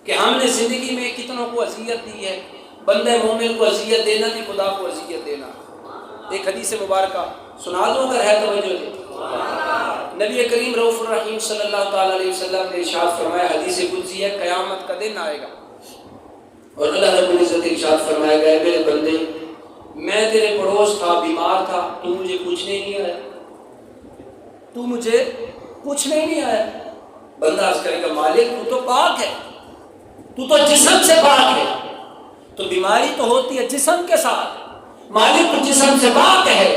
کہ ہم نے زندگی میں کتنوں کو اذیت دی ہے. بندہ مومن کو اذیت دینا بھی خدا کو اذیت دینا. ایک حدیث مبارکہ سنا دوں اگر ہے توجہ دے. نبی کریم رؤوف الرحیم صلی اللہ تعالی علیہ وسلم نے ارشاد فرمایا، حدیث قدسی ہے، قیامت کا دن آئے گا اور اللہ رب العزت ارشاد فرمائے گا، میرے بندے میں تیرے پڑوس تھا، بیمار تھا، تو مجھے پوچھنے نہیں آیا، تو مجھے پوچھنے نہیں آیا. بندہ عرض کرے گا، مالک تو پاک ہے، تو جسم سے پاک ہے، تو بیماری تو ہوتی ہے جسم کے ساتھ، مالک تو جسم سے پاک ہے.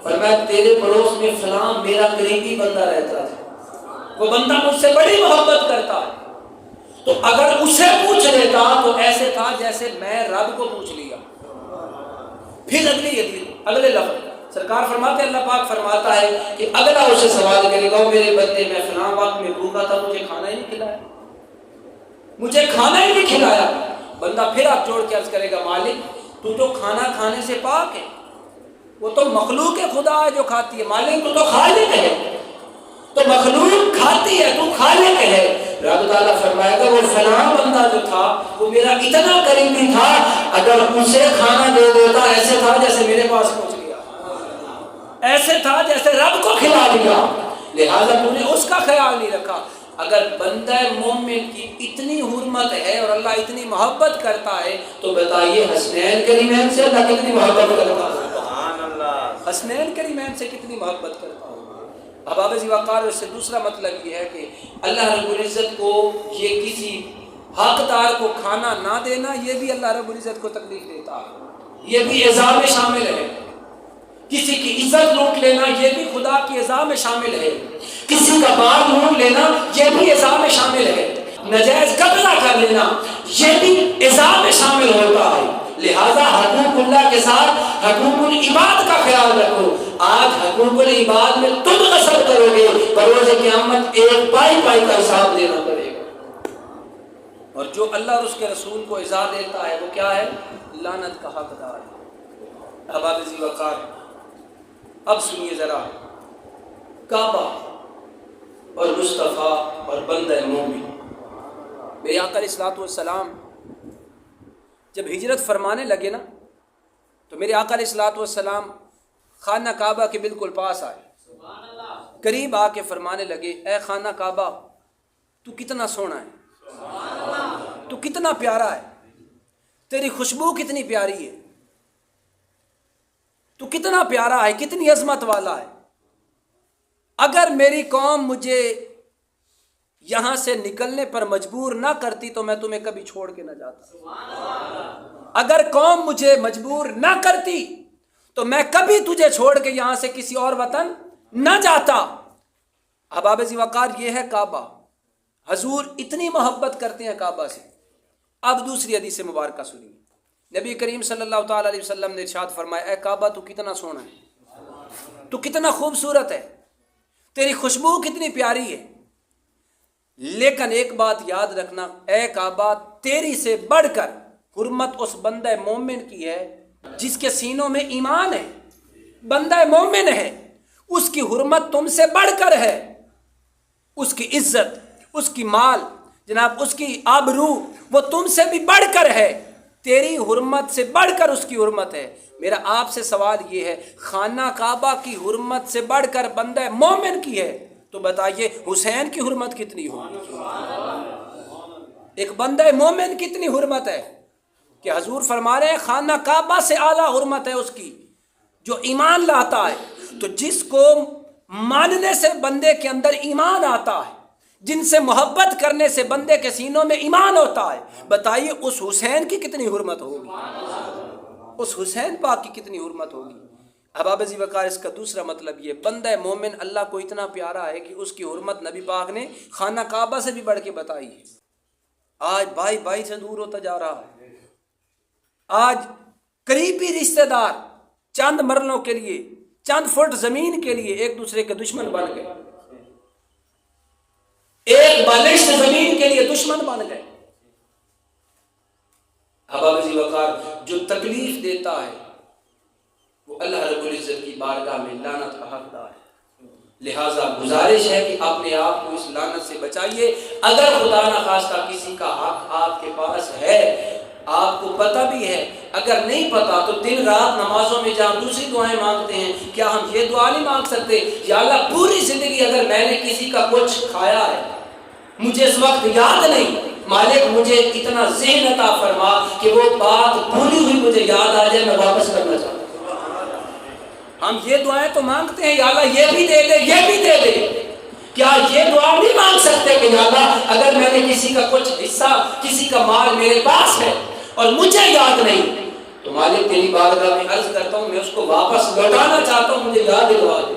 فرمایا تیرے پڑوس میں فلاں میرا قریبی بندہ رہتا تھا، وہ بندہ مجھ سے بڑی محبت کرتا ہے، تو اگر اسے پوچھ لیتا تو ایسے تھا جیسے میں رب کو پوچھ لیا. پھر اگلے لفظ سرکار فرماتے ہیں، اللہ پاک فرماتا ہے کہ اگلا اسے سوال کرے گا، میرے بندے میں فلاں وقت میں بھوکا تھا، مجھے کھانا ہی نہیں کھلایا، مجھے کھانا ہی نہیں کھلایا. بندہ پھر آپ جوڑ کے عرض کرے گا، مالک تو کھانا کھانے سے پاک ہے، وہ تو مخلوق خدا ہے جو کھاتی ہے، مالک تو خالق ہے، تو مخلوق کھاتی ہے، تو خالق ہے. رب تعالیٰ فرمائے گا وہ فلاں بندہ جو تھا وہ میرا اتنا قریبی تھا، اگر اسے کھانا دے دیتا ایسے تھا جیسے میرے پاس پہنچ گیا، ایسے تھا جیسے رب کو کھلا دیا، لہذا تو نے اس کا خیال نہیں رکھا. اگر بندہ مومن کی اتنی حرمت ہے اور اللہ اتنی محبت کرتا ہے تو بتائیے حسنین کریمین سے اللہ کتنی محبت کرتا ہے، حسنین کریمین سے کتنی محبت کرتا ہوں. احباب ذی وقار، اس سے دوسرا مطلب یہ ہے کہ اللہ رب العزت کو یہ کسی حقدار کو کھانا نہ دینا یہ بھی اللہ رب العزت کو تکلیف دیتا ہے، یہ بھی ایذا میں شامل ہے. کسی کی عزت لوٹ لینا یہ بھی خدا کی ایذا میں شامل ہے، کسی کا مال لوٹ لینا یہ بھی ایذا میں شامل ہے، نجائز قبضہ کر لینا یہ بھی ایذا میں شامل ہوتا ہے. لہذا حقوق اللہ کے ساتھ حقوق العباد کا خیال رکھو. آج حقوق العباد میں تم غصب کرو گے، بروز قیامت ایک پائی پائی کا حساب دینا پڑے گا. اور جو اللہ اور اس کے رسول کو ایذا دیتا ہے وہ کیا ہے؟ لعنت کا حقدار ہے. احباب ذی وقار، اب سنیے ذرا، کعبہ اور مصطفیٰ اور بندہ مومن. میرے آقا علیہ الصلوۃ والسلام جب ہجرت فرمانے لگے نا تو میرے آقا علیہ الصلوۃ والسلام خانہ کعبہ کے بالکل پاس آئے، قریب آ کے فرمانے لگے، اے خانہ کعبہ تو کتنا سونا ہے، تو کتنا پیارا ہے، تیری خوشبو کتنی پیاری ہے، تو کتنا پیارا ہے، کتنی عظمت والا ہے. اگر میری قوم مجھے یہاں سے نکلنے پر مجبور نہ کرتی تو میں تمہیں کبھی چھوڑ کے نہ جاتا. اگر قوم مجھے مجبور نہ کرتی تو میں کبھی تجھے چھوڑ کے یہاں سے کسی اور وطن نہ جاتا. احباب ذی وقار، یہ ہے کعبہ. حضور اتنی محبت کرتے ہیں کعبہ سے. اب دوسری حدیث مبارکہ سنیے. نبی کریم صلی اللہ تعالی علیہ وسلم نے ارشاد فرمایا، اے کعبہ تو کتنا سونا ہے، تو کتنا خوبصورت ہے، تیری خوشبو کتنی پیاری ہے، لیکن ایک بات یاد رکھنا، اے کعبہ تیری سے بڑھ کر حرمت اس بندہ مومن کی ہے جس کے سینوں میں ایمان ہے. بندہ مومن ہے، اس کی حرمت تم سے بڑھ کر ہے، اس کی عزت، اس کی مال، جناب اس کی آبرو وہ تم سے بھی بڑھ کر ہے، تیری حرمت سے بڑھ کر اس کی حرمت ہے. میرا آپ سے سوال یہ ہے، خانہ کعبہ کی حرمت سے بڑھ کر بندہ مومن کی ہے تو بتائیے حسین کی حرمت کتنی ہوگی؟ ایک بندہ مومن کتنی حرمت ہے کہ حضور فرما رہے ہیں خانہ کعبہ سے اعلیٰ حرمت ہے اس کی جو ایمان لاتا ہے. تو جس کو ماننے سے بندے کے اندر ایمان آتا ہے، جن سے محبت کرنے سے بندے کے سینوں میں ایمان ہوتا ہے، بتائیے اس حسین کی کتنی حرمت ہوگی، اس حسین پاک کی کتنی حرمت ہوگی. احباب ذی وقار، اس کا دوسرا مطلب یہ، بندہ مومن اللہ کو اتنا پیارا ہے کہ اس کی حرمت نبی پاک نے خانہ کعبہ سے بھی بڑھ کے بتائی ہے. آج بھائی بھائی سے دور ہوتا جا رہا ہے، آج قریبی رشتہ دار چند مرلوں کے لیے، چند فٹ زمین کے لیے ایک دوسرے کے دشمن بن گئے، ایک بالشت زمین کے لیے دشمن بن گئے. احباب ذی وقار، جو تکلیف دیتا ہے وہ اللہ رب العزت کی بارگاہ میں لعنت کا حقدار ہے. لہٰذا گزارش ہے کہ اپنے آپ کو اس لعنت سے بچائیے۔ اگر خدا نخواستہ کسی کا حق آپ کے پاس ہے، آپ کو پتہ بھی ہے، اگر نہیں پتہ تو دن رات نمازوں میں جہاں دوسری دعائیں مانگتے ہیں، کیا ہم یہ دعا نہیں مانگ سکتے؟ یا اللہ پوری زندگی اگر میں نے کسی کا کچھ کھایا ہے، مجھے اس وقت یاد نہیں، مالک مجھے اتنا ذہن عطا فرما کہ وہ بات بھولی ہوئی مجھے یاد آ جائے، میں واپس کرنا چاہتا ہوں۔ ہم یہ دعائیں تو مانگتے ہیں، یا اللہ یہ بھی دے دے، یہ بھی دے دے۔ کیا یہ دعا نہیں مانگ سکتے کہ یا اللہ اگر میں نے کسی کا کچھ حصہ، کسی کا مال میرے پاس ہے اور مجھے یاد نہیں، تو مالک تیری بارگاہ میں عرض کرتا ہوں، میں اس کو واپس لوٹانا چاہتا ہوں، مجھے یاد دلوا دے۔